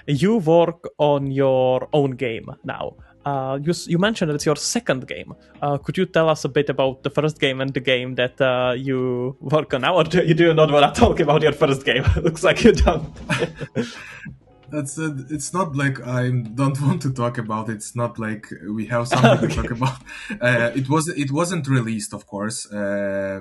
You work on your own game now. You mentioned it's your second game. Could you tell us a bit about the first game and the game that you work on now, or do you not want to talk about your first game? Looks like you don't. It's not like I don't want to talk about it. It's not like we have something to talk Okay. about. It wasn't released, of course.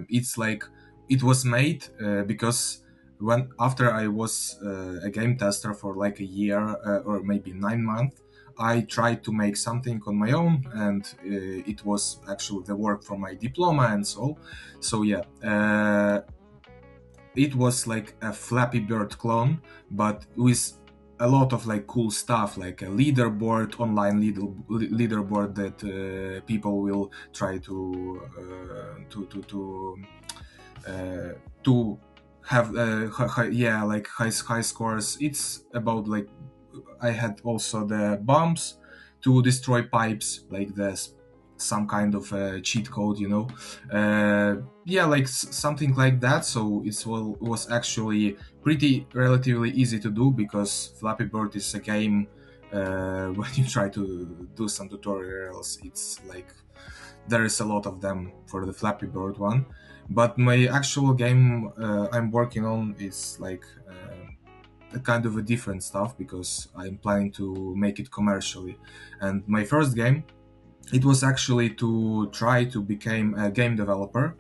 It's like it was made because when after I was a game tester for like a year or maybe 9 months, I tried to make something on my own, and it was actually the work for my diploma and so. So yeah. It was like a Flappy Bird clone, but with a lot of like cool stuff, like a leaderboard, online leaderboard that people will try uh, to have like high scores. It's about like I had also the bombs to destroy pipes, like this some kind of cheat code, yeah, like something like that. So was actually pretty relatively easy to do because Flappy Bird is a game. When you try to do some tutorials, it's like there is a lot of them for the Flappy Bird one. But my actual game I'm working on is like a kind of a different stuff because I'm planning to make it commercially. And my first game, it was actually to try to become a game developer.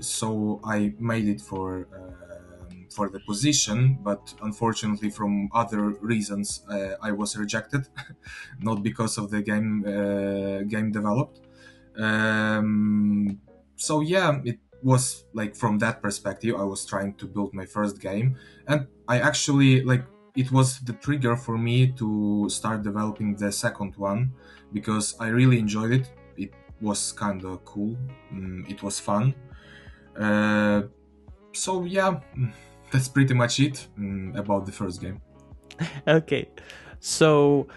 So I made it for the position, but unfortunately, from other reasons, I was rejected, not because of the game developed. So yeah, it was like from that perspective, I was trying to build my first game, and I actually like it was the trigger for me to start developing the second one because I really enjoyed it. It was kind of cool. It was fun. Uh, so yeah, that's pretty much it about the first game. Okay. So,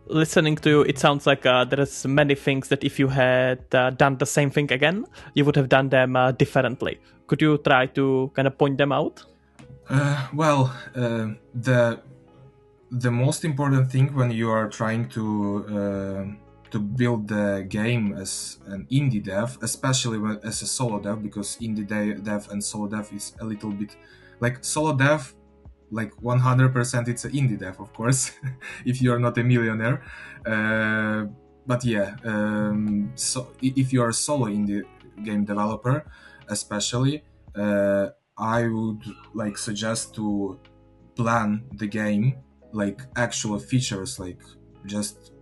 listening to you, it sounds like there is many things that if you had done the same thing again, you would have done them differently. Could you try to kind of point them out? Well, the most important thing when you are trying to build the game as an indie dev, especially as a solo dev, because dev and solo dev is a little bit like solo dev, like 100% it's an indie dev, of course, if you're not a millionaire. But yeah, so if you're a solo indie game developer, especially, I would like suggest to plan the game like actual features, like just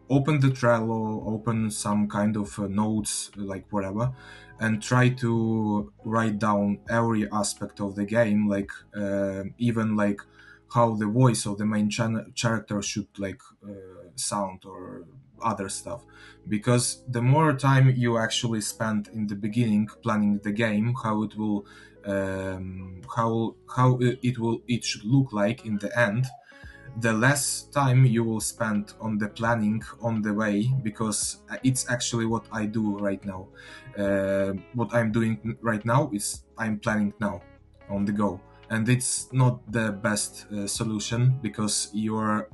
open the Trello, open some kind of notes, like whatever, and try to write down every aspect of the game, like even like how the voice of the main character should like sound or other stuff. Because the more time you actually spend in the beginning planning the game, how it will it should look like in the end, the less time you will spend on the planning on the way, because it's actually what I do right now. What I'm doing right now is I'm planning now on the go, and it's not the best solution because you're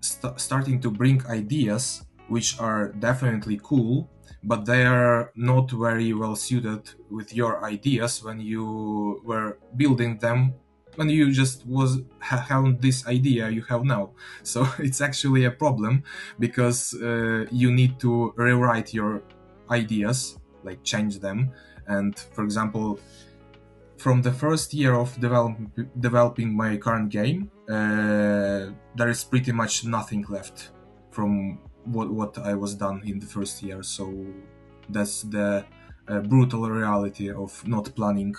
starting to bring ideas which are definitely cool, but they are not very well suited with your ideas when you were building them, when you just have this idea you have now. So it's actually a problem because you need to rewrite your ideas, like change them. And for example, from the first year of developing my current game, there is pretty much nothing left from what I was done in the first year. So that's the brutal reality of not planning.